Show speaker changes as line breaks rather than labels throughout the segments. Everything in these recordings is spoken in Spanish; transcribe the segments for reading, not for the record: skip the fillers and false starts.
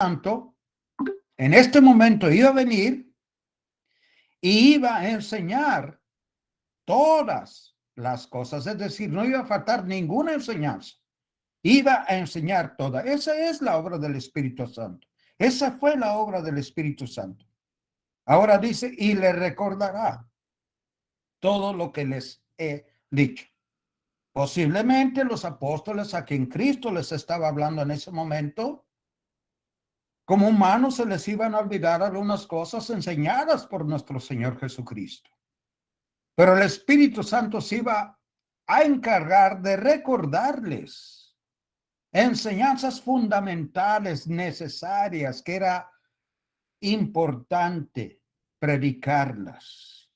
Santo en este momento iba a venir y iba a enseñar todas las cosas, es decir, no iba a faltar ninguna enseñanza, iba a enseñar toda. Esa es la obra del Espíritu Santo. Esa fue la obra del Espíritu Santo. Ahora dice, y le recordará todo lo que les he dicho. Posiblemente los apóstoles a quien Cristo les estaba hablando en ese momento, como humanos se les iban a olvidar algunas cosas enseñadas por nuestro Señor Jesucristo. Pero el Espíritu Santo se iba a encargar de recordarles enseñanzas fundamentales, necesarias, que era importante predicarlas,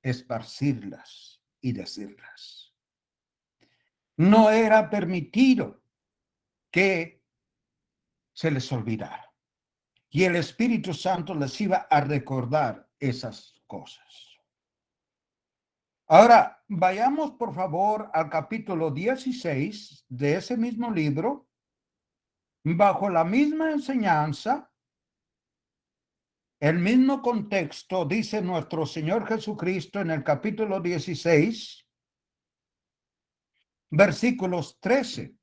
esparcirlas y decirlas. No era permitido que se les olvidara. Y el Espíritu Santo les iba a recordar esas cosas. Ahora, vayamos por favor al capítulo 16 de ese mismo libro, bajo la misma enseñanza, el mismo contexto, dice nuestro Señor Jesucristo en el capítulo 16, versículos 13.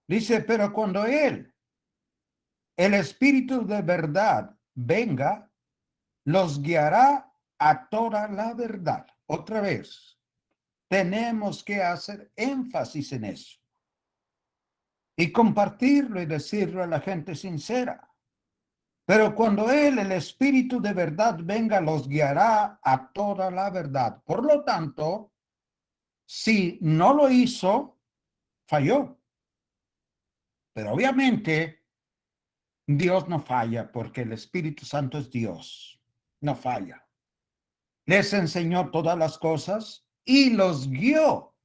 Dice, pero cuando Él, el Espíritu de verdad, venga, los guiará a toda la verdad. Otra vez, tenemos que hacer énfasis en eso y compartirlo y decirlo a la gente sincera. Pero cuando Él, el Espíritu de verdad, venga, los guiará a toda la verdad. Por lo tanto, si no lo hizo, falló. Pero obviamente, Dios no falla porque el Espíritu Santo es Dios. No falla. Les enseñó todas las cosas y los guió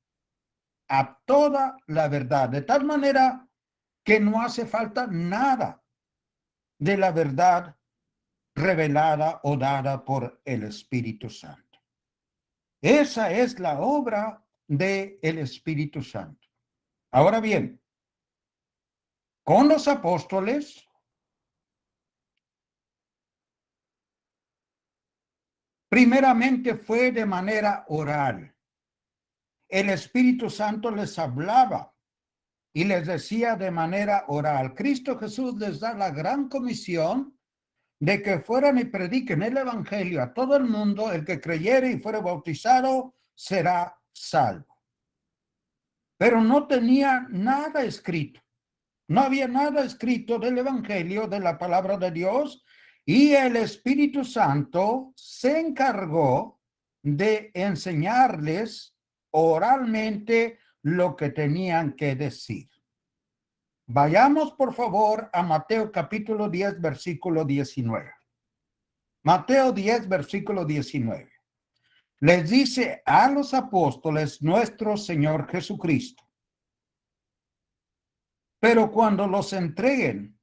a toda la verdad, de tal manera que no hace falta nada de la verdad revelada o dada por el Espíritu Santo. Esa es la obra del Espíritu Santo. Ahora bien, con los apóstoles, primeramente fue de manera oral. El Espíritu Santo les hablaba y les decía de manera oral. Cristo Jesús les da la gran comisión de que fueran y prediquen el evangelio a todo el mundo. El que creyere y fuere bautizado será salvo. Pero no tenía nada escrito. No había nada escrito del evangelio, de la palabra de Dios, y el Espíritu Santo se encargó de enseñarles oralmente lo que tenían que decir. Vayamos, por favor, a Mateo capítulo 10, versículo 19. Mateo 10, versículo 19. Les dice a los apóstoles nuestro Señor Jesucristo: pero cuando los entreguen,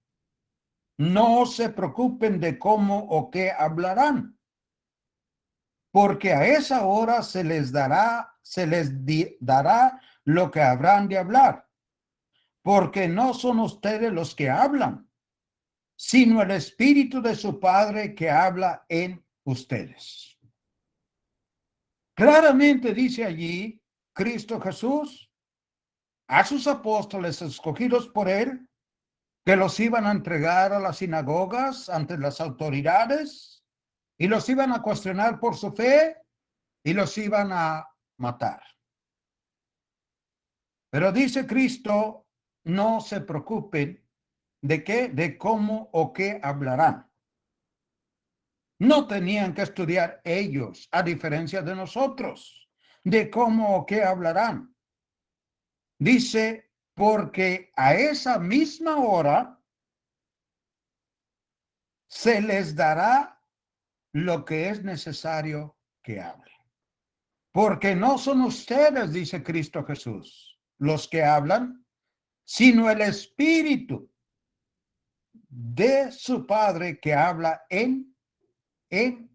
no se preocupen de cómo o qué hablarán, porque a esa hora se les dará lo que habrán de hablar, porque no son ustedes los que hablan, sino el Espíritu de su Padre que habla en ustedes. Claramente dice allí Cristo Jesús a sus apóstoles escogidos por él, que los iban a entregar a las sinagogas ante las autoridades y los iban a cuestionar por su fe y los iban a matar. Pero dice Cristo, no se preocupen de qué, de cómo o qué hablarán. No tenían que estudiar ellos, a diferencia de nosotros, de cómo o qué hablarán. Dice, porque a esa misma hora se les dará lo que es necesario que hable. Porque no son ustedes, dice Cristo Jesús, los que hablan, sino el Espíritu de su Padre que habla en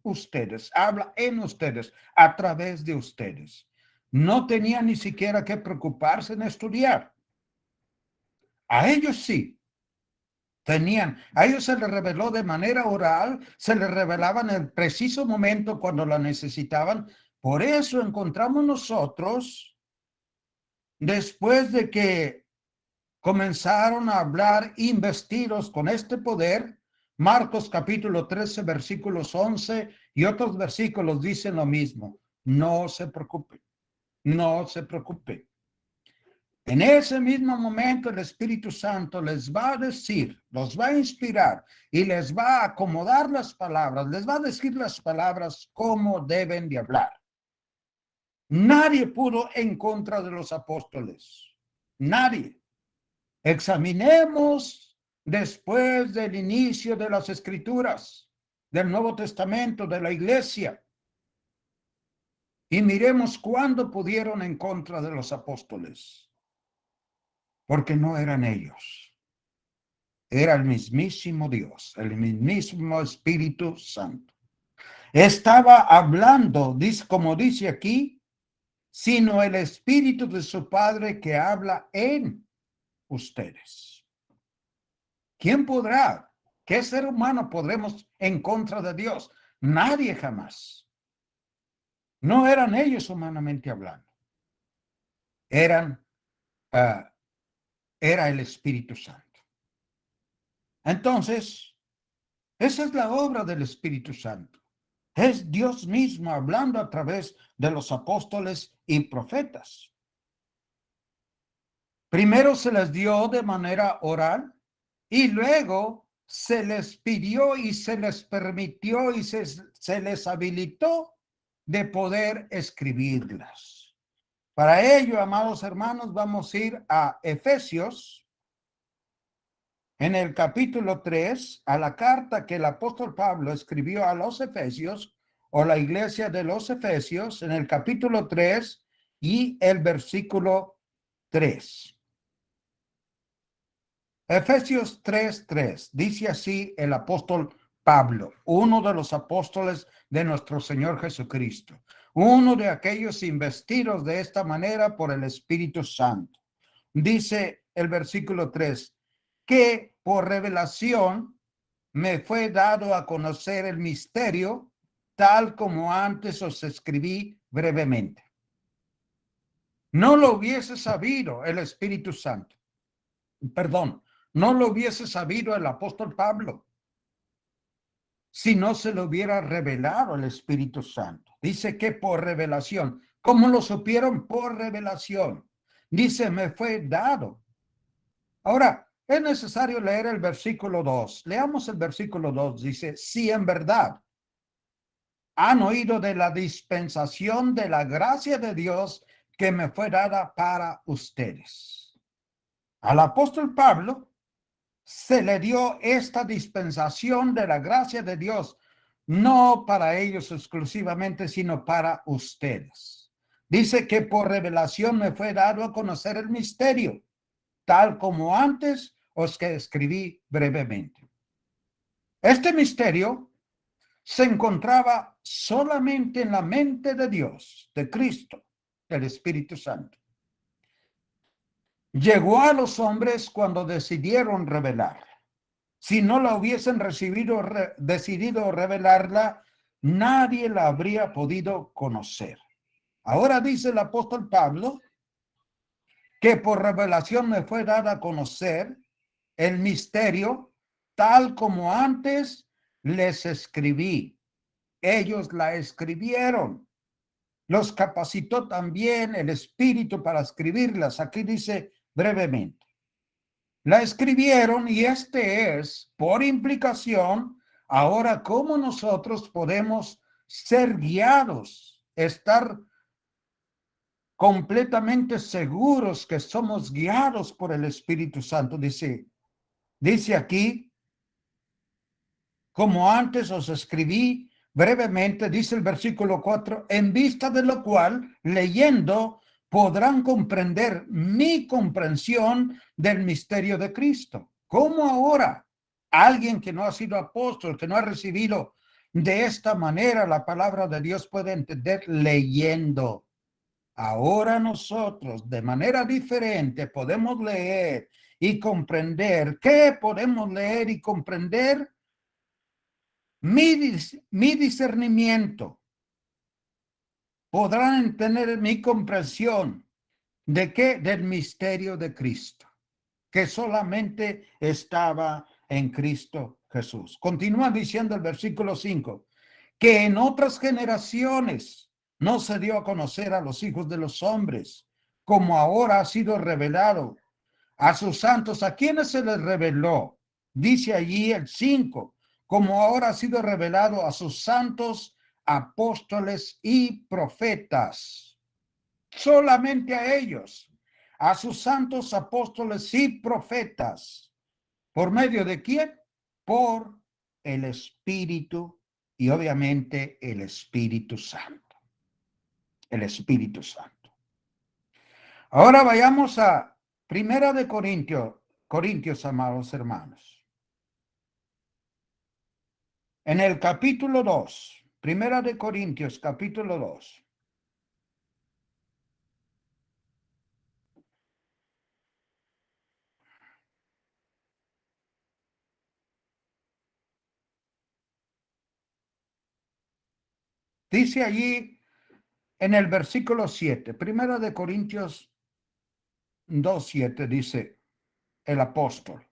ustedes, habla en ustedes, a través de ustedes. No tenía ni siquiera que preocuparse en estudiar. A ellos sí, A ellos se les reveló de manera oral, se les revelaba en el preciso momento cuando la necesitaban. Por eso encontramos nosotros, después de que comenzaron a hablar investidos con este poder, Marcos capítulo 13, versículos 11 y otros versículos dicen lo mismo. No se preocupen, no se preocupen. En ese mismo momento el Espíritu Santo les va a decir, los va a inspirar y les va a acomodar las palabras, les va a decir las palabras cómo deben de hablar. Nadie pudo en contra de los apóstoles. Nadie. Examinemos después del inicio de las Escrituras, del Nuevo Testamento, de la Iglesia, y miremos cuándo pudieron en contra de los apóstoles. Porque no eran ellos. Era el mismísimo Dios, el mismísimo Espíritu Santo. Estaba hablando, como dice aquí, sino el Espíritu de su Padre que habla en ustedes. ¿Quién podrá? ¿Qué ser humano podremos en contra de Dios? Nadie jamás. No eran ellos humanamente hablando. Era el Espíritu Santo. Entonces, esa es la obra del Espíritu Santo. Es Dios mismo hablando a través de los apóstoles y profetas. Primero se les dio de manera oral y luego se les pidió y se les permitió y se les habilitó de poder escribirlas. Para ello, amados hermanos, vamos a ir a Efesios, en el capítulo 3, a la carta que el apóstol Pablo escribió a los Efesios, o la iglesia de los Efesios, en el capítulo 3 y el versículo 3. Efesios 3:3, dice así el apóstol Pablo, uno de los apóstoles de nuestro Señor Jesucristo, uno de aquellos investidos de esta manera por el Espíritu Santo. Dice el versículo 3, que por revelación me fue dado a conocer el misterio, tal como antes os escribí brevemente. No lo hubiese sabido el Espíritu Santo. Perdón, no lo hubiese sabido el apóstol Pablo si no se lo hubiera revelado el Espíritu Santo. Dice que por revelación. ¿Cómo lo supieron? Por revelación. Dice, me fue dado. Ahora, es necesario leer el versículo 2. Leamos el versículo 2. Dice, si en verdad han oído de la dispensación de la gracia de Dios que me fue dada para ustedes. Al apóstol Pablo se le dio esta dispensación de la gracia de Dios, no para ellos exclusivamente, sino para ustedes. Dice que por revelación me fue dado a conocer el misterio, tal como antes os que escribí brevemente. Este misterio se encontraba solamente en la mente de Dios, de Cristo, del Espíritu Santo. Llegó a los hombres cuando decidieron revelarla. Si no la hubiesen decidido revelarla, nadie la habría podido conocer. Ahora dice el apóstol Pablo que por revelación me fue dada a conocer el misterio, tal como antes les escribí. Ellos la escribieron. Los capacitó también el Espíritu para escribirlas. Aquí dice brevemente. La escribieron y este es, por implicación, ahora cómo nosotros podemos ser guiados, estar completamente seguros que somos guiados por el Espíritu Santo. Dice aquí, como antes os escribí brevemente, dice el versículo 4, en vista de lo cual, leyendo, podrán comprender mi comprensión del misterio de Cristo. ¿Cómo ahora alguien que no ha sido apóstol, que no ha recibido de esta manera la palabra de Dios puede entender leyendo? Ahora nosotros de manera diferente podemos leer y comprender. ¿Qué podemos leer y comprender? Mi discernimiento. Podrán tener mi comprensión. ¿De qué? Del misterio de Cristo, que solamente estaba en Cristo Jesús. Continúa diciendo el versículo 5, que en otras generaciones no se dio a conocer a los hijos de los hombres, como ahora ha sido revelado a sus santos. ¿A quienes se les reveló? Dice allí el 5, como ahora ha sido revelado a sus santos apóstoles y profetas. Solamente a ellos, a sus santos apóstoles y profetas. ¿Por medio de quién? Por el Espíritu y obviamente el Espíritu Santo. El Espíritu Santo. Ahora vayamos a Primera de Corintios, amados hermanos. En el capítulo 2, Primera de Corintios, capítulo 2. Dice allí en el versículo 7, Primera de Corintios 2:7, dice el apóstol,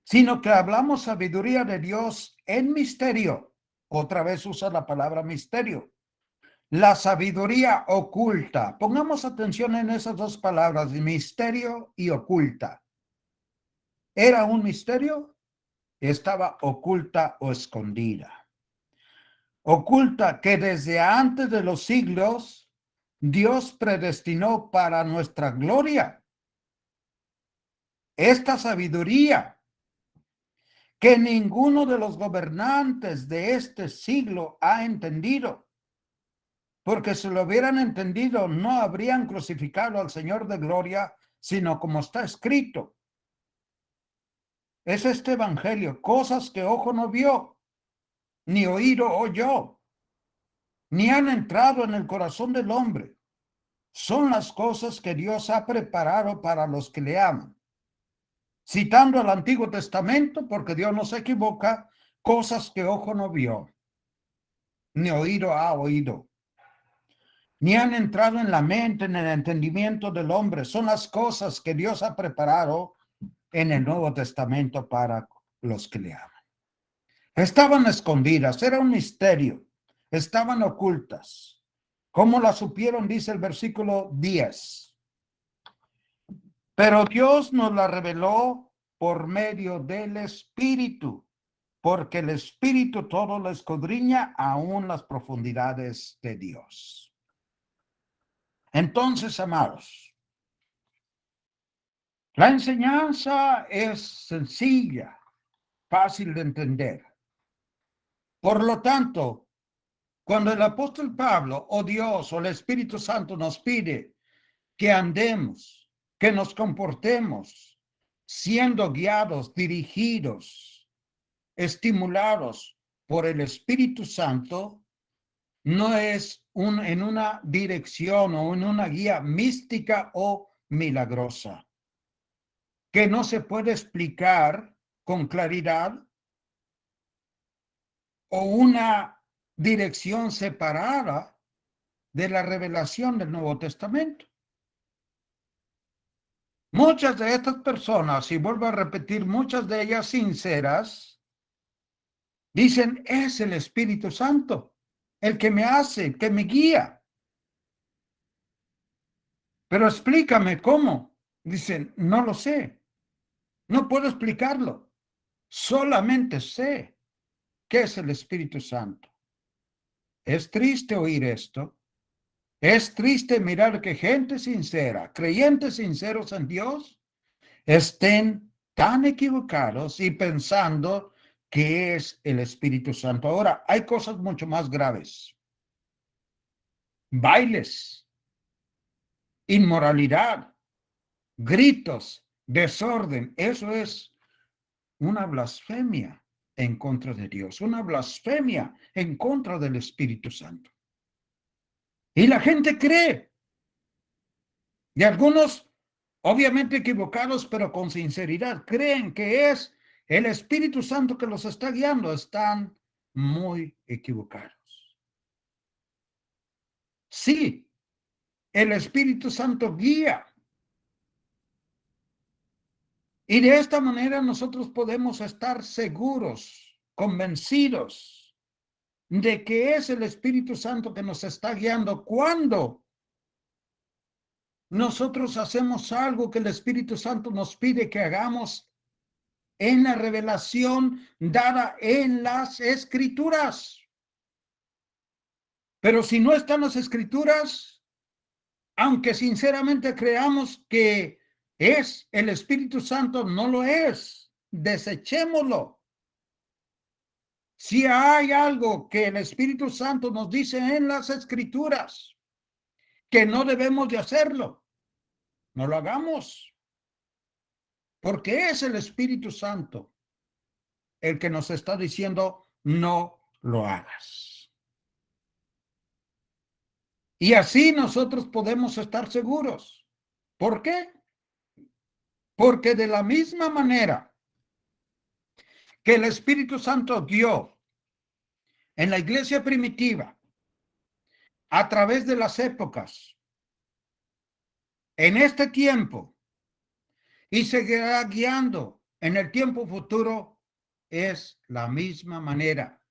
sino que hablamos sabiduría de Dios en misterio. Otra vez usa la palabra misterio. La sabiduría oculta. Pongamos atención en esas dos palabras, misterio y oculta. ¿Era un misterio? Estaba oculta o escondida. Oculta que desde antes de los siglos Dios predestinó para nuestra gloria. Esta sabiduría que ninguno de los gobernantes de este siglo ha entendido, porque si lo hubieran entendido no habrían crucificado al Señor de gloria, sino como está escrito. Es este evangelio, cosas que ojo no vio, ni oído oyó, ni han entrado en el corazón del hombre. Son las cosas que Dios ha preparado para los que le aman. Citando al Antiguo Testamento, porque Dios no se equivoca, cosas que ojo no vio, ni oído ha oído, ni han entrado en la mente, en el entendimiento del hombre. Son las cosas que Dios ha preparado en el Nuevo Testamento para los que le aman. Estaban escondidas, era un misterio, estaban ocultas. ¿Cómo la supieron? Dice el versículo 10. Pero Dios nos la reveló por medio del Espíritu, porque el Espíritu todo lo escudriña, aún las profundidades de Dios. Entonces, amados, la enseñanza es sencilla, fácil de entender. Por lo tanto, cuando el apóstol Pablo o Dios o el Espíritu Santo nos pide que andemos, que nos comportemos, siendo guiados, dirigidos, estimulados por el Espíritu Santo, no es en una dirección o en una guía mística o milagrosa, que no se puede explicar con claridad, o una dirección separada de la revelación del Nuevo Testamento. Muchas de estas personas, y vuelvo a repetir, muchas de ellas sinceras, dicen, es el Espíritu Santo el que me hace, el que me guía. Pero explícame cómo. Dicen, no lo sé. No puedo explicarlo. Solamente sé que es el Espíritu Santo. Es triste oír esto. Es triste mirar que gente sincera, creyentes sinceros en Dios, estén tan equivocados y pensando que es el Espíritu Santo. Ahora, hay cosas mucho más graves. Bailes, inmoralidad, gritos, desorden. Eso es una blasfemia en contra de Dios, una blasfemia en contra del Espíritu Santo. Y la gente cree. Y algunos obviamente equivocados, pero con sinceridad, creen que es el Espíritu Santo que los está guiando, están muy equivocados. Sí, el Espíritu Santo guía. Y de esta manera nosotros podemos estar seguros, convencidos de que es el Espíritu Santo que nos está guiando cuando nosotros hacemos algo que el Espíritu Santo nos pide que hagamos en la revelación dada en las Escrituras. Pero si no están las Escrituras, aunque sinceramente creamos que es el Espíritu Santo, no lo es. Desechémoslo. Si hay algo que el Espíritu Santo nos dice en las Escrituras, que no debemos de hacerlo, no lo hagamos. Porque es el Espíritu Santo el que nos está diciendo, no lo hagas. Y así nosotros podemos estar seguros. ¿Por qué? Porque de la misma manera que el Espíritu Santo guió en la iglesia primitiva, a través de las épocas, en este tiempo, y seguirá guiando en el tiempo futuro, es la misma manera,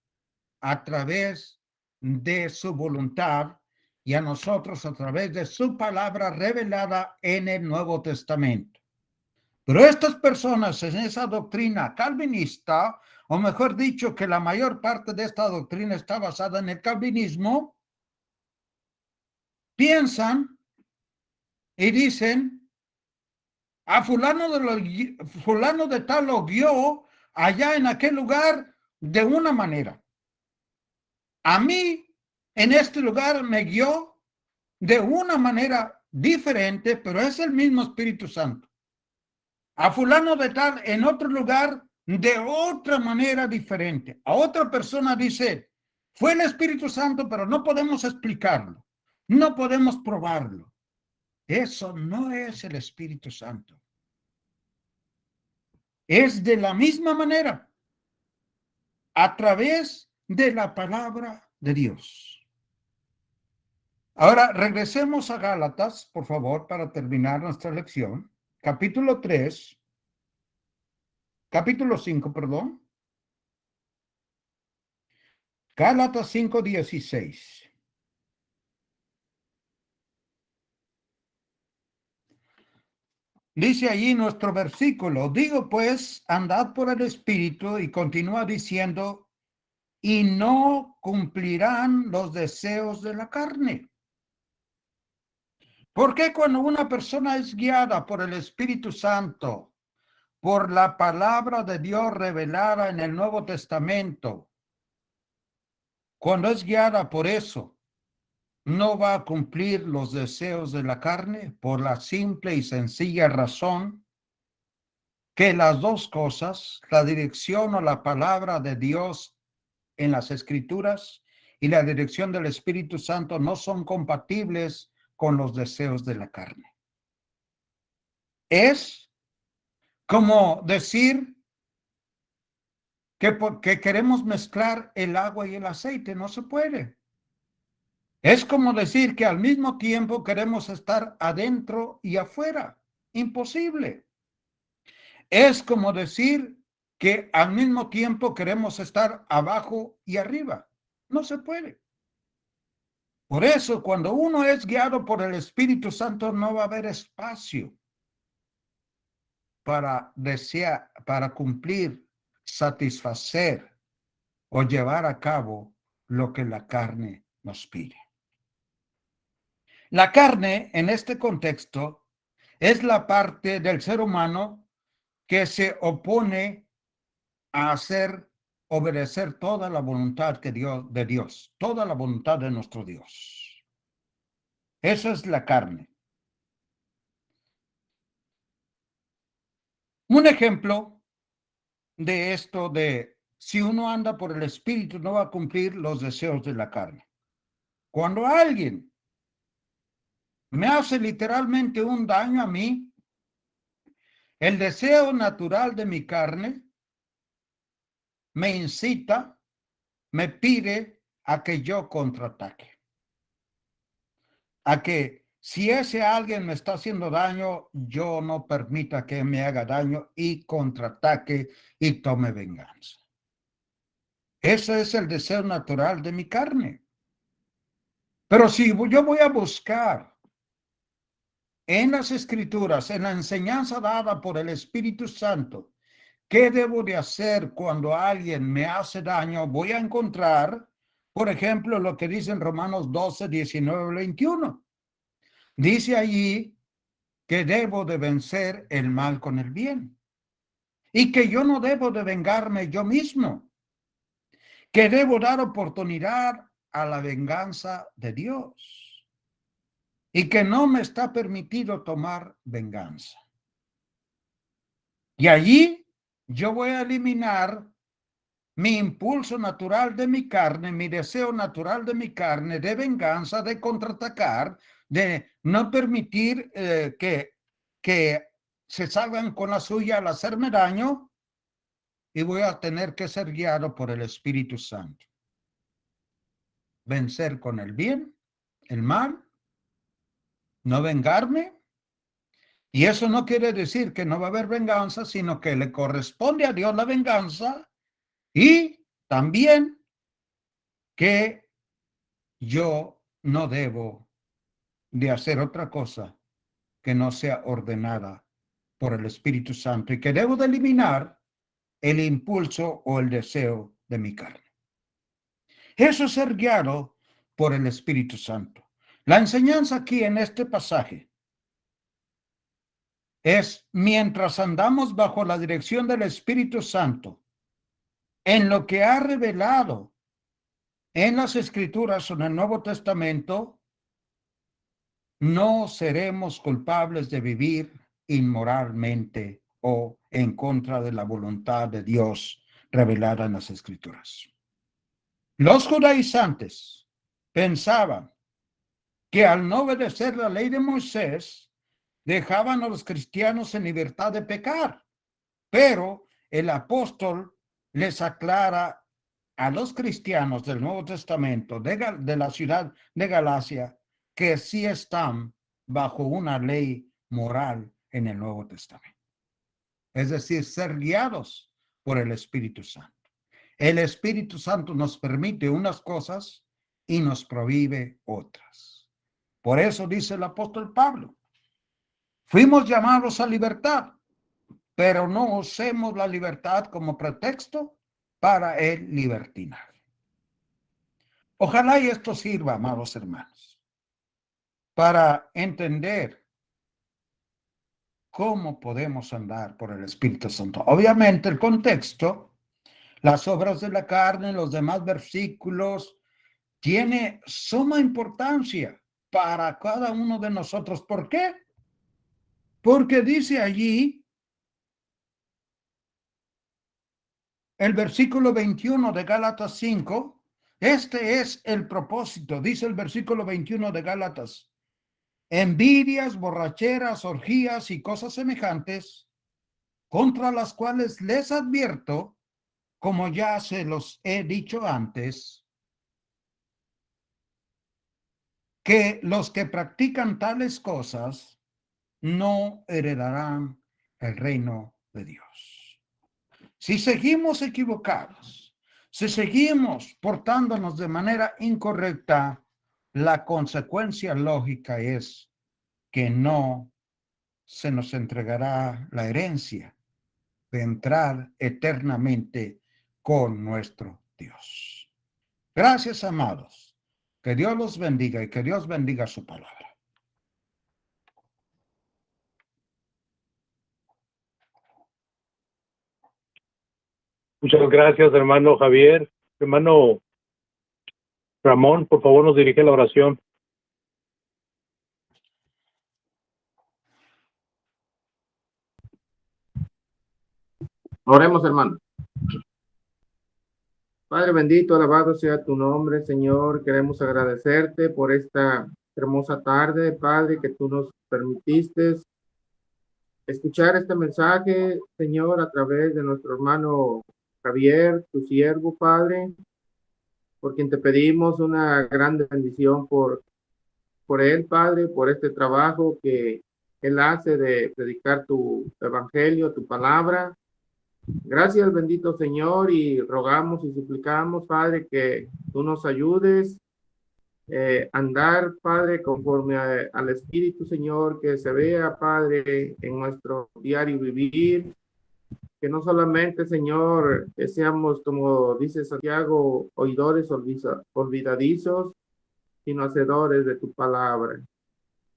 a través de su voluntad y a nosotros a través de su palabra revelada en el Nuevo Testamento. Pero estas personas en esa doctrina calvinista, o mejor dicho, que la mayor parte de esta doctrina está basada en el calvinismo, piensan y dicen, a fulano de tal lo guió allá en aquel lugar de una manera. A mí, en este lugar, me guió de una manera diferente, pero es el mismo Espíritu Santo. A fulano de tal en otro lugar de otra manera diferente. A otra persona dice, fue el Espíritu Santo, pero no podemos explicarlo. No podemos probarlo. Eso no es el Espíritu Santo. Es de la misma manera, a través de la palabra de Dios. Ahora regresemos a Gálatas, por favor, para terminar nuestra lección. Capítulo 3, capítulo 5, perdón. Gálatas 5:16. Dice allí nuestro versículo, digo pues, andad por el Espíritu, y continúa diciendo, y no cumplirán los deseos de la carne. ¿Por qué cuando una persona es guiada por el Espíritu Santo, por la palabra de Dios revelada en el Nuevo Testamento, cuando es guiada por eso, no va a cumplir los deseos de la carne? Por la simple y sencilla razón que las dos cosas, la dirección o la palabra de Dios en las Escrituras y la dirección del Espíritu Santo, no son compatibles con los deseos de la carne. Es como decir que queremos mezclar el agua y el aceite. No se puede. Es como decir que al mismo tiempo queremos estar adentro y afuera. Imposible. Es como decir que al mismo tiempo queremos estar abajo y arriba. No se puede. Por eso, cuando uno es guiado por el Espíritu Santo, no va a haber espacio para desear, para cumplir, satisfacer o llevar a cabo lo que la carne nos pide. La carne, en este contexto, es la parte del ser humano que se opone a obedecer toda la voluntad de Dios, toda la voluntad de nuestro Dios. Eso es la carne. Un ejemplo de esto de si uno anda por el Espíritu no va a cumplir los deseos de la carne. Cuando alguien me hace literalmente un daño a mí, El deseo natural de mi carne me incita, me pide a que yo contraataque. A que si ese alguien me está haciendo daño, yo no permita que me haga daño y contraataque y tome venganza. Ese es el deseo natural de mi carne. Pero si yo voy a buscar en las Escrituras, en la enseñanza dada por el Espíritu Santo, ¿qué debo de hacer cuando alguien me hace daño? Voy a encontrar, por ejemplo, lo que dice en Romanos 12, 19, 21. Dice allí que debo de vencer el mal con el bien y que yo no debo de vengarme yo mismo, que debo dar oportunidad a la venganza de Dios y que no me está permitido tomar venganza. Y allí yo voy a eliminar mi impulso natural de mi carne, mi deseo natural de mi carne de venganza, de contraatacar, de no permitir que se salgan con la suya al hacerme daño, y voy a tener que ser guiado por el Espíritu Santo. Vencer con el bien, el mal, no vengarme. Y eso no quiere decir que no va a haber venganza, sino que le corresponde a Dios la venganza y también que yo no debo de hacer otra cosa que no sea ordenada por el Espíritu Santo y que debo de eliminar el impulso o el deseo de mi carne. Eso es ser guiado por el Espíritu Santo. La enseñanza aquí en este pasaje es mientras andamos bajo la dirección del Espíritu Santo, en lo que ha revelado en las Escrituras o en el Nuevo Testamento, no seremos culpables de vivir inmoralmente o en contra de la voluntad de Dios revelada en las Escrituras. Los judaizantes pensaban que al no obedecer la ley de Moisés, dejaban a los cristianos en libertad de pecar. Pero el apóstol les aclara a los cristianos del Nuevo Testamento de la ciudad de Galacia que sí están bajo una ley moral en el Nuevo Testamento. Es decir, ser guiados por el Espíritu Santo. El Espíritu Santo nos permite unas cosas y nos prohíbe otras. Por eso dice el apóstol Pablo, fuimos llamados a libertad, pero no usemos la libertad como pretexto para el libertinaje. Ojalá y esto sirva, amados hermanos, para entender cómo podemos andar por el Espíritu Santo. Obviamente el contexto, las obras de la carne, los demás versículos, tiene suma importancia para cada uno de nosotros. ¿Por qué? Porque dice allí el versículo 21 de Gálatas 5, este es el propósito, dice el versículo 21 de Gálatas, envidias, borracheras, orgías y cosas semejantes, contra las cuales les advierto, como ya se los he dicho antes, que los que practican tales cosas no heredarán el reino de Dios. Si seguimos equivocados, si seguimos portándonos de manera incorrecta, la consecuencia lógica es que no se nos entregará la herencia de entrar eternamente con nuestro Dios. Gracias, amados. Que Dios los bendiga y que Dios bendiga su palabra.
Muchas gracias, hermano Javier. Hermano Ramón, por favor, nos dirige la oración.
Oremos, hermano. Padre bendito, alabado sea tu nombre, Señor. Queremos agradecerte por esta hermosa tarde, Padre, que tú nos permitiste escuchar este mensaje, Señor, a través de nuestro hermano Javier, tu siervo, Padre, por quien te pedimos una gran bendición por él, Padre, por este trabajo que él hace de predicar tu evangelio, tu palabra. Gracias, bendito Señor, y rogamos y suplicamos, Padre, que tú nos ayudes andar, Padre, conforme al Espíritu, Señor, que se vea, Padre, en nuestro diario vivir, que no solamente, Señor, que seamos, como dice Santiago, oidores olvidadizos, sino hacedores de tu palabra.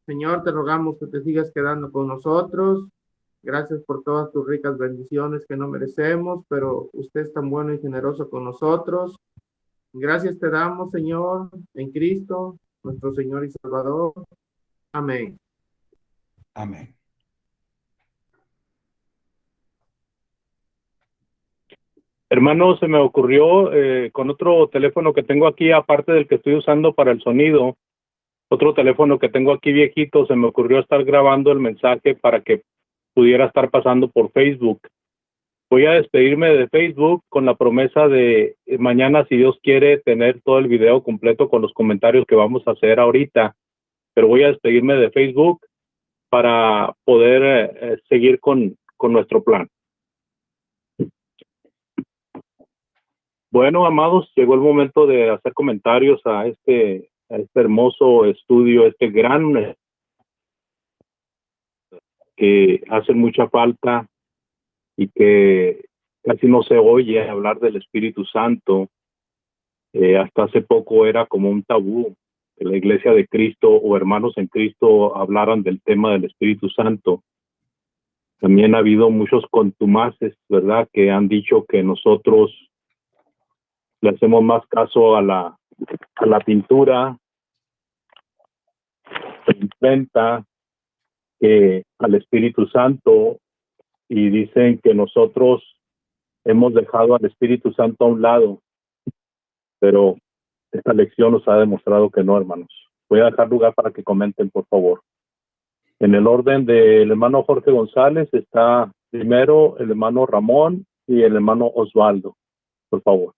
Señor, te rogamos que te sigas quedando con nosotros. Gracias por todas tus ricas bendiciones que no merecemos, pero usted es tan bueno y generoso con nosotros. Gracias te damos, Señor, en Cristo, nuestro Señor y Salvador. Amén.
Amén.
Hermano, se me ocurrió con otro teléfono que tengo aquí, aparte del que estoy usando para el sonido, otro teléfono que tengo aquí viejito, se me ocurrió estar grabando el mensaje para que pudiera estar pasando por Facebook. Voy a despedirme de Facebook con la promesa de mañana, si Dios quiere, tener todo el video completo con los comentarios que vamos a hacer ahorita. Pero voy a despedirme de Facebook para poder seguir con nuestro plan. Bueno, amados, llegó el momento de hacer comentarios a este hermoso estudio, este gran que hace mucha falta y que casi no se oye hablar del Espíritu Santo. Hasta hace poco era como un tabú que la Iglesia de Cristo o hermanos en Cristo hablaran del tema del Espíritu Santo. También ha habido muchos contumaces, ¿verdad?, que han dicho que nosotros le hacemos más caso a la pintura, a la imprenta, que al Espíritu Santo, y dicen que nosotros hemos dejado al Espíritu Santo a un lado, pero esta lección nos ha demostrado que no, hermanos. Voy a dejar lugar para que comenten, por favor. En el orden del hermano Jorge González está primero el hermano Ramón y el hermano Osvaldo, por favor.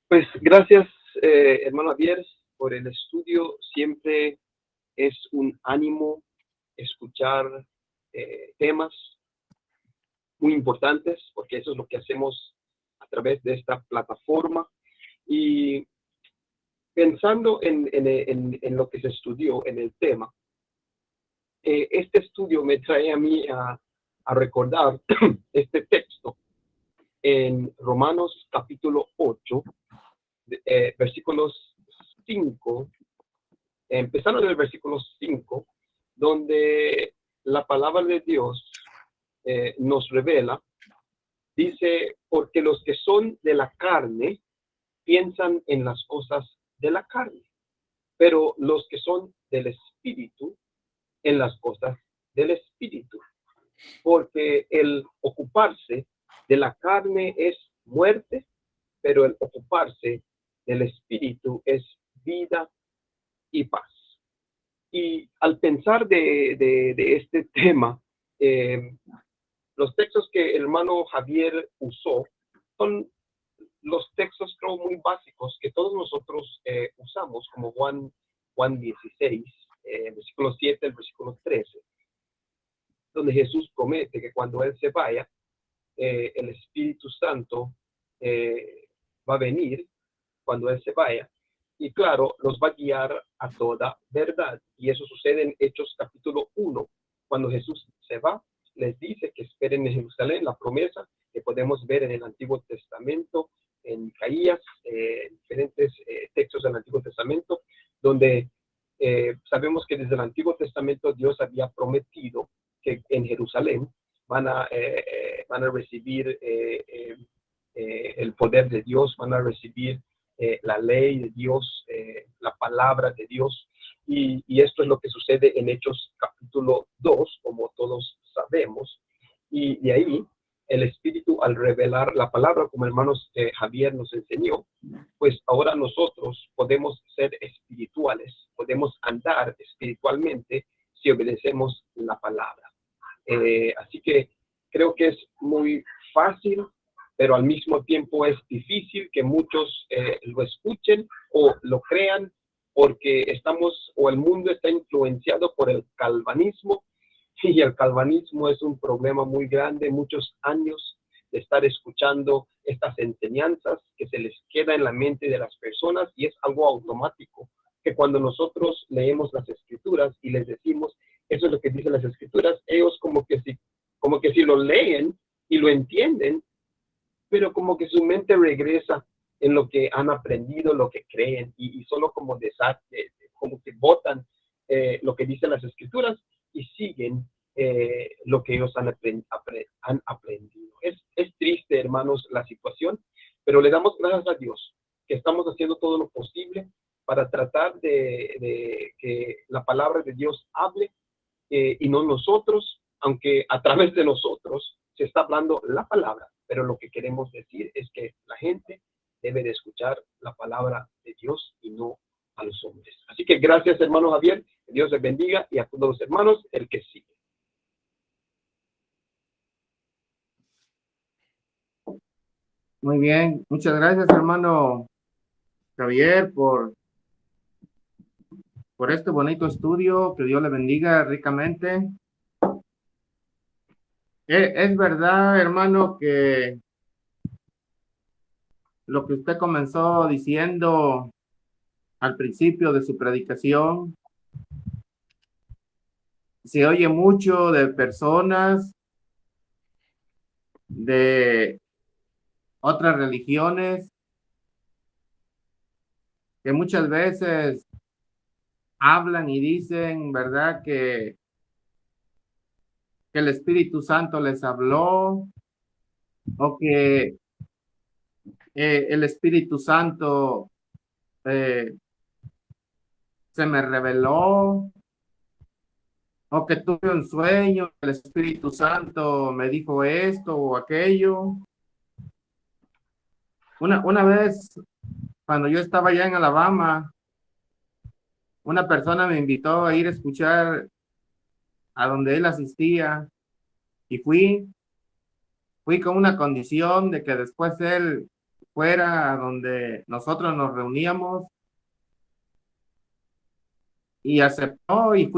Pues gracias, hermano Javier, por el estudio. Siempre es un ánimo escuchar temas muy importantes, porque eso es lo que hacemos a través de esta plataforma. Y pensando en lo que se estudió en el tema, este estudio me trae a mí a recordar este texto en Romanos capítulo 8, versículos 5, empezando en el versículo 5, donde la palabra de Dios nos revela, dice, porque los que son de la carne piensan en las cosas de la carne, pero los que son del Espíritu, en las cosas del Espíritu. Porque el ocuparse de la carne es muerte, pero el ocuparse del Espíritu es vida y paz. Y al pensar de este tema, los textos que el hermano Javier usó son los textos, creo, muy básicos que todos nosotros usamos, como Juan 16, versículo 7, el versículo 13, donde Jesús promete que cuando Él se vaya, el Espíritu Santo va a venir cuando Él se vaya, y claro, los va a guiar a toda verdad. Y eso sucede en Hechos capítulo 1, cuando Jesús se va, les dice que esperen en Jerusalén la promesa que podemos ver en el Antiguo Testamento, en Micaías, diferentes textos del Antiguo Testamento, donde sabemos que desde el Antiguo Testamento Dios había prometido que en Jerusalén van a recibir el poder de Dios, van a recibir la ley de Dios, la palabra de Dios, y esto es lo que sucede en Hechos capítulo 2, como todos sabemos, y de ahí el Espíritu al revelar la palabra, como hermanos Javier nos enseñó, pues ahora nosotros podemos ser espirituales, podemos andar espiritualmente si obedecemos la palabra. Así que creo que es muy fácil, pero al mismo tiempo es difícil que muchos lo escuchen o lo crean, porque estamos, o el mundo está influenciado por el calvinismo, y el calvinismo es un problema muy grande, muchos años de estar escuchando estas enseñanzas que se les queda en la mente de las personas, y es algo automático, que cuando nosotros leemos las escrituras y les decimos, eso es lo que dicen las escrituras, ellos como que si lo leen y lo entienden, pero como que su mente regresa en lo que han aprendido, lo que creen, y solo como como que botan lo que dicen las escrituras y siguen lo que ellos han aprendido. Es triste, hermanos, la situación, pero le damos gracias a Dios que estamos haciendo todo lo posible para tratar de que la palabra de Dios hable y no nosotros, aunque a través de nosotros se está hablando la palabra, pero lo que queremos decir es que la gente debe de escuchar la palabra de Dios y no a los hombres. Así que gracias, hermano Javier, que Dios les bendiga, y a todos los hermanos, el que sigue.
Muy bien, muchas gracias, hermano Javier, por este bonito estudio. Que Dios le bendiga ricamente. Es verdad, hermano, que lo que usted comenzó diciendo al principio de su predicación, se oye mucho de personas de otras religiones que muchas veces hablan y dicen, ¿verdad?, que el Espíritu Santo les habló, o que el Espíritu Santo se me reveló, o que tuve un sueño, el Espíritu Santo me dijo esto o aquello. Una vez, cuando yo estaba allá en Alabama, una persona me invitó a ir a escuchar a donde él asistía, y fui con una condición de que después él fuera a donde nosotros nos reuníamos, y aceptó, y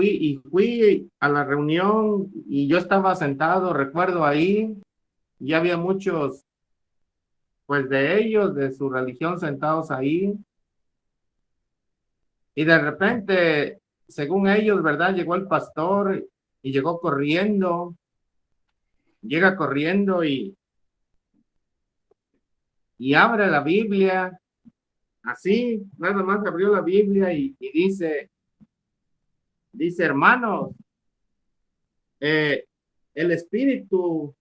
fui a la reunión, y yo estaba sentado, recuerdo ahí, y había muchos, pues de ellos, de su religión, sentados ahí, y de repente, según ellos, ¿verdad?, llegó el pastor y llega corriendo y abre la Biblia, así, nada más abrió la Biblia y dice, hermanos, el Espíritu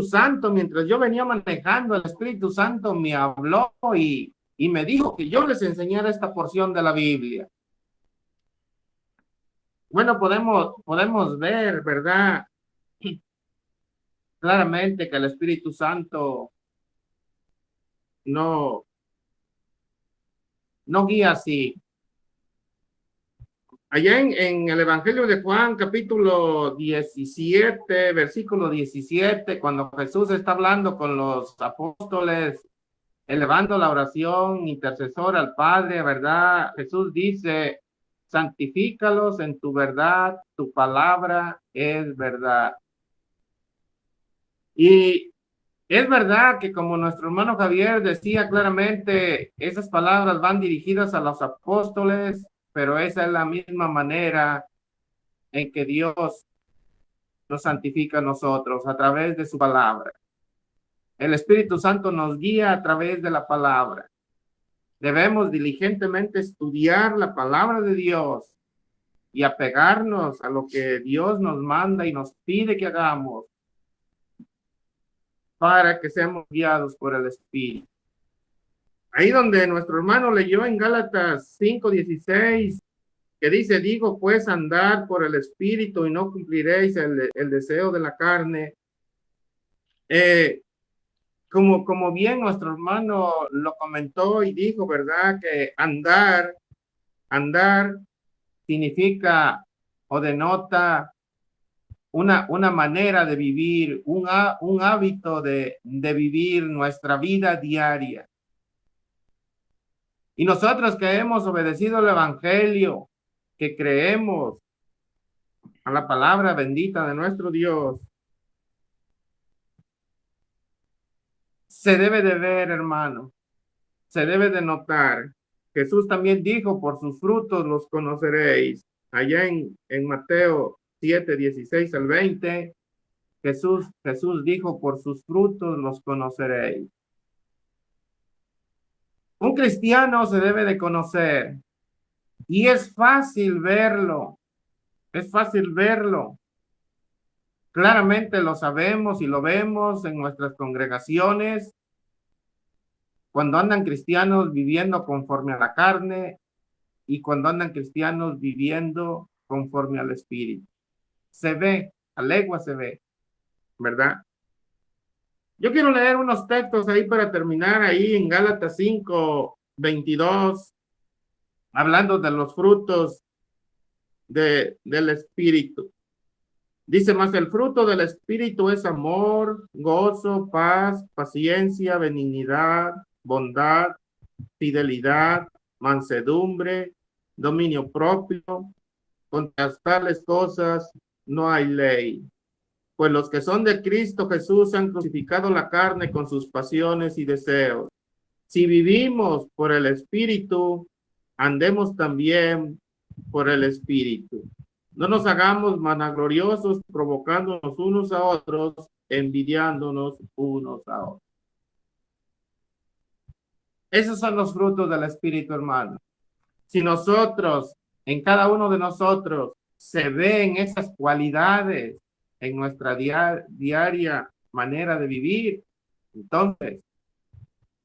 Santo, mientras yo venía manejando, el Espíritu Santo me habló y me dijo que yo les enseñara esta porción de la Biblia. Bueno, podemos ver, ¿verdad?, claramente que el Espíritu Santo no guía así. Allá en el Evangelio de Juan, capítulo 17, versículo 17, cuando Jesús está hablando con los apóstoles, elevando la oración intercesora al Padre, ¿verdad? Jesús dice, santifícalos en tu verdad, tu palabra es verdad. Y es verdad que, como nuestro hermano Javier decía claramente, esas palabras van dirigidas a los apóstoles, pero esa es la misma manera en que Dios nos santifica a nosotros, a través de su palabra. El Espíritu Santo nos guía a través de la palabra. Debemos diligentemente estudiar la palabra de Dios y apegarnos a lo que Dios nos manda y nos pide que hagamos, para que seamos guiados por el Espíritu. Ahí donde nuestro hermano leyó en Gálatas 5:16, que dice, digo pues, andar por el Espíritu y no cumpliréis el deseo de la carne, Como bien nuestro hermano lo comentó y dijo, ¿verdad? Que andar significa o denota una manera de vivir, un hábito de vivir nuestra vida diaria. Y nosotros que hemos obedecido el Evangelio, que creemos a la palabra bendita de nuestro Dios, se debe de ver, hermano, se debe de notar. Jesús también dijo, por sus frutos los conoceréis. Allá en Mateo 7, 16 al 20, Jesús dijo, por sus frutos los conoceréis. Un cristiano se debe de conocer y es fácil verlo, es fácil verlo. Claramente lo sabemos y lo vemos en nuestras congregaciones, cuando andan cristianos viviendo conforme a la carne y cuando andan cristianos viviendo conforme al Espíritu. Se ve, a legua se ve, ¿verdad? Yo quiero leer unos textos ahí para terminar ahí en Gálatas 5, 22, hablando de los frutos del Espíritu. Dice más, el fruto del Espíritu es amor, gozo, paz, paciencia, benignidad, bondad, fidelidad, mansedumbre, dominio propio. Contra tales cosas no hay ley. Pues los que son de Cristo Jesús han crucificado la carne con sus pasiones y deseos. Si vivimos por el Espíritu, andemos también por el Espíritu. No nos hagamos vanagloriosos, provocándonos unos a otros, envidiándonos unos a otros. Esos son los frutos del Espíritu, hermano. Si nosotros, en cada uno de nosotros, se ven esas cualidades en nuestra diaria manera de vivir, entonces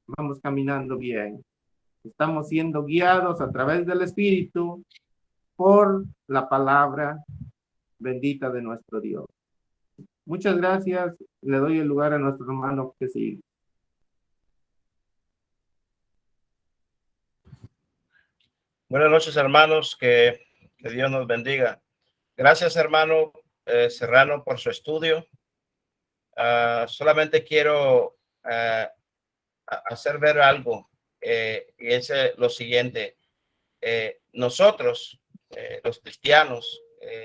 vamos caminando bien. Estamos siendo guiados a través del Espíritu por la palabra bendita de nuestro Dios. Muchas gracias. Le doy el lugar a nuestro hermano que sigue.
Buenas noches, hermanos. Que Dios nos bendiga. Gracias, hermano Serrano, por su estudio. Solamente quiero hacer ver algo, y es lo siguiente. Nosotros, los cristianos,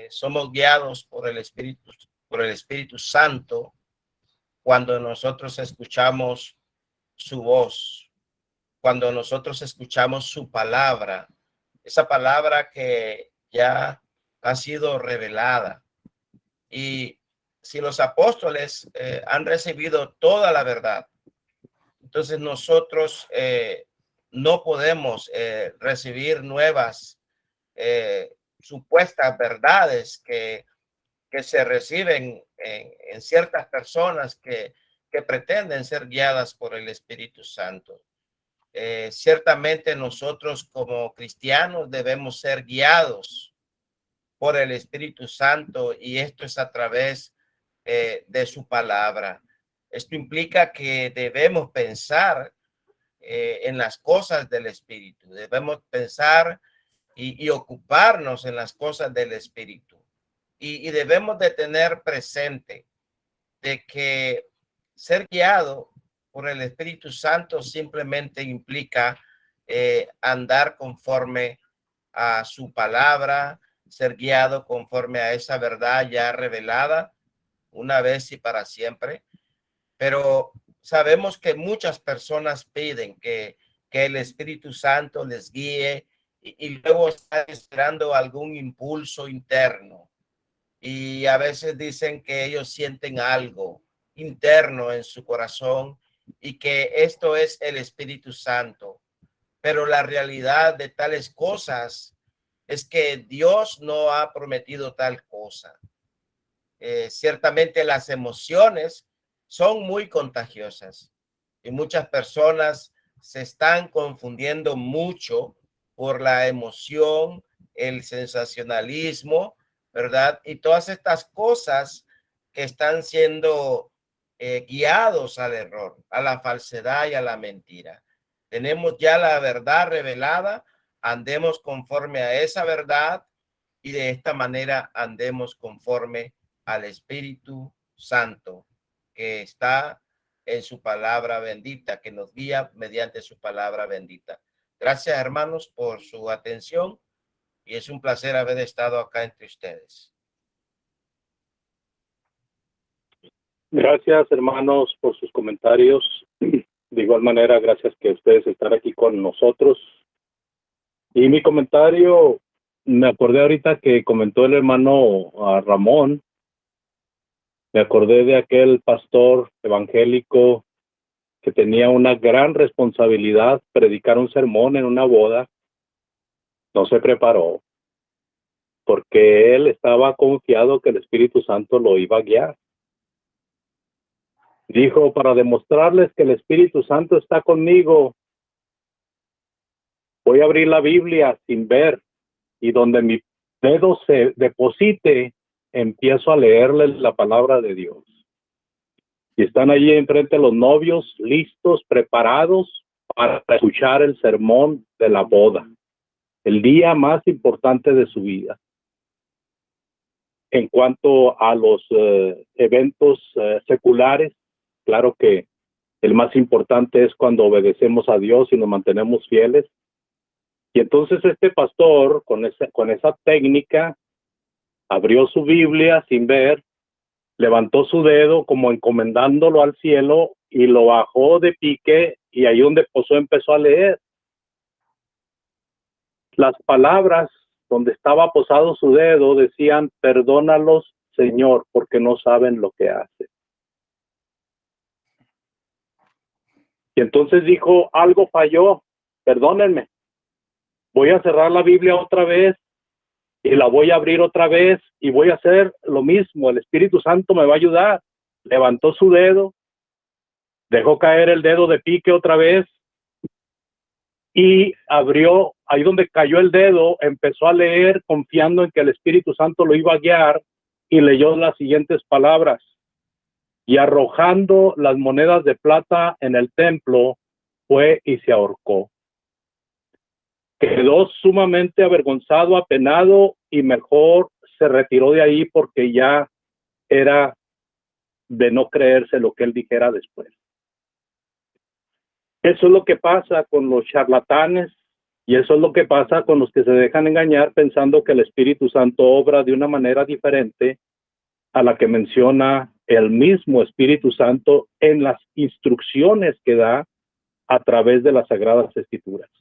somos guiados por el Espíritu Santo cuando nosotros escuchamos su voz, cuando nosotros escuchamos su palabra, esa palabra que ya ha sido revelada. Y si los apóstoles han recibido toda la verdad, entonces nosotros no podemos recibir nuevas supuestas verdades que se reciben en ciertas personas que pretenden ser guiadas por el Espíritu Santo. Ciertamente nosotros como cristianos debemos ser guiados por el Espíritu Santo, y esto es a través de su palabra. Esto implica que debemos pensar en las cosas del Espíritu, debemos pensar y ocuparnos en las cosas del Espíritu, y debemos de tener presente de que ser guiado por el Espíritu Santo simplemente implica andar conforme a su palabra, ser guiado conforme a esa verdad ya revelada una vez y para siempre. Pero sabemos que muchas personas piden que el Espíritu Santo les guíe y luego están esperando algún impulso interno. Y a veces dicen que ellos sienten algo interno en su corazón y que esto es el Espíritu Santo. Pero la realidad de tales cosas es que Dios no ha prometido tal cosa. Ciertamente las emociones son muy contagiosas y muchas personas se están confundiendo mucho por la emoción, el sensacionalismo, ¿verdad? Y todas estas cosas que están siendo guiados al error, a la falsedad y a la mentira. Tenemos ya la verdad revelada, andemos conforme a esa verdad y de esta manera andemos conforme al Espíritu Santo que está en su palabra bendita, que nos guía mediante su palabra bendita. Gracias, hermanos, por su atención y es un placer haber estado acá entre ustedes.
Gracias, hermanos, por sus comentarios. De igual manera, gracias que ustedes están aquí con nosotros. Y mi comentario, me acordé ahorita que comentó el hermano Ramón, me acordé de aquel pastor evangélico que tenía una gran responsabilidad, predicar un sermón en una boda. No se preparó, porque él estaba confiado que el Espíritu Santo lo iba a guiar. Dijo, para demostrarles que el Espíritu Santo está conmigo, voy a abrir la Biblia sin ver, y donde mi dedo se deposite, empiezo a leerles la palabra de Dios. Y están allí enfrente los novios, listos, preparados para escuchar el sermón de la boda, el día más importante de su vida. En cuanto a los eventos seculares, claro que el más importante es cuando obedecemos a Dios y nos mantenemos fieles. Y entonces este pastor, con esa técnica, abrió su Biblia sin ver, levantó su dedo como encomendándolo al cielo y lo bajó de pique, y ahí donde empezó a leer. Las palabras donde estaba posado su dedo decían, perdónalos, Señor, porque no saben lo que hacen. Y entonces dijo, algo falló, perdónenme. Voy a cerrar la Biblia otra vez y la voy a abrir otra vez y voy a hacer lo mismo. El Espíritu Santo me va a ayudar. Levantó su dedo, dejó caer el dedo de pique otra vez y abrió, ahí donde cayó el dedo, empezó a leer confiando en que el Espíritu Santo lo iba a guiar, y leyó las siguientes palabras. Y arrojando las monedas de plata en el templo, fue y se ahorcó. Quedó sumamente avergonzado, apenado, y mejor se retiró de ahí porque ya era de no creerse lo que él dijera después. Eso es lo que pasa con los charlatanes, y eso es lo que pasa con los que se dejan engañar pensando que el Espíritu Santo obra de una manera diferente a la que menciona el mismo Espíritu Santo en las instrucciones que da a través de las Sagradas Escrituras.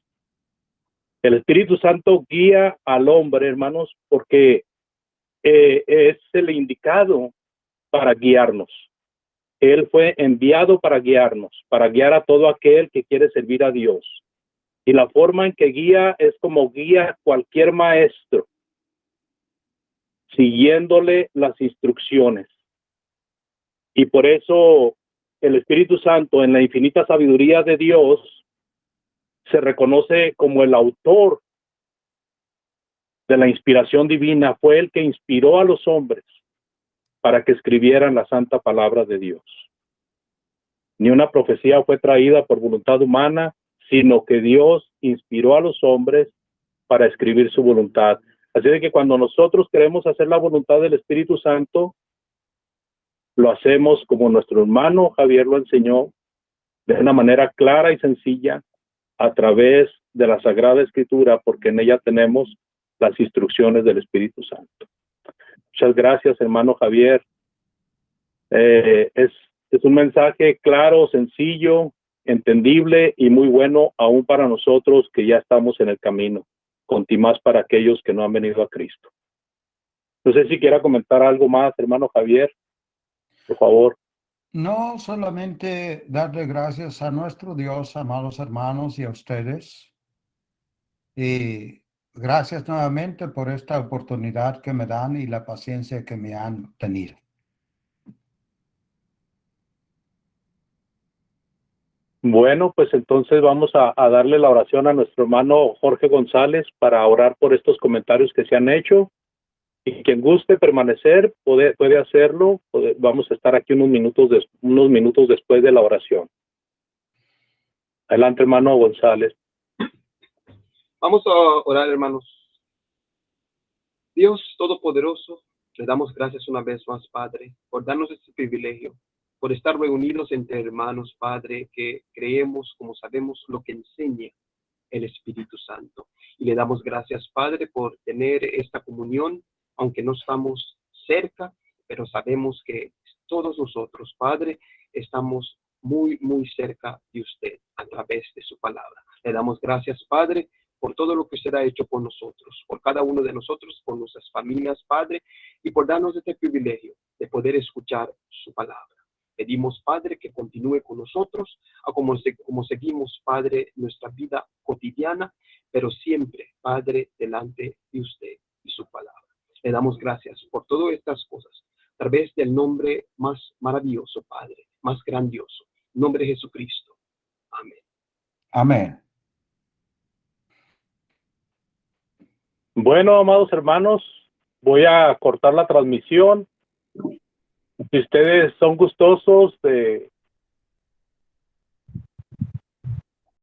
El Espíritu Santo guía al hombre, hermanos, porque es el indicado para guiarnos. Él fue enviado para guiarnos, para guiar a todo aquel que quiere servir a Dios. Y la forma en que guía es como guía cualquier maestro, siguiéndole las instrucciones. Y por eso el Espíritu Santo, en la infinita sabiduría de Dios, se reconoce como el autor de la inspiración divina. Fue el que inspiró a los hombres para que escribieran la santa palabra de Dios. Ni una profecía fue traída por voluntad humana, sino que Dios inspiró a los hombres para escribir su voluntad. Así de que cuando nosotros queremos hacer la voluntad del Espíritu Santo, lo hacemos como nuestro hermano Javier lo enseñó, de una manera clara y sencilla, a través de la Sagrada Escritura, porque en ella tenemos las instrucciones del Espíritu Santo. Muchas gracias, hermano Javier. Es un mensaje claro, sencillo, entendible y muy bueno aún para nosotros que ya estamos en el camino, más para aquellos que no han venido a Cristo. No sé si quiera comentar algo más, hermano Javier, por favor.
No, solamente darle gracias a nuestro Dios, amados hermanos, y a ustedes. Y gracias nuevamente por esta oportunidad que me dan y la paciencia que me han tenido.
Bueno, pues entonces vamos a darle la oración a nuestro hermano Jorge González para orar por estos comentarios que se han hecho. Y quien guste permanecer puede hacerlo. Vamos a estar aquí unos minutos después de la oración. Adelante, hermano González.
Vamos a orar, hermanos. Dios Todopoderoso, le damos gracias una vez más, Padre, por darnos este privilegio, por estar reunidos entre hermanos, Padre, que creemos, como sabemos, lo que enseña el Espíritu Santo. Y le damos gracias, Padre, por tener esta comunión, aunque no estamos cerca, pero sabemos que todos nosotros, Padre, estamos muy, muy cerca de usted a través de su palabra. Le damos gracias, Padre, por todo lo que usted ha hecho por nosotros, por cada uno de nosotros, por nuestras familias, Padre, y por darnos este privilegio de poder escuchar su palabra. Pedimos, Padre, que continúe con nosotros, como seguimos, Padre, nuestra vida cotidiana, pero siempre, Padre, delante de usted y su palabra. Le damos gracias por todas estas cosas, a través del nombre más maravilloso, Padre, más grandioso, nombre de Jesucristo. Amén.
Amén.
Bueno, amados hermanos, voy a cortar la transmisión. Si ustedes son gustosos de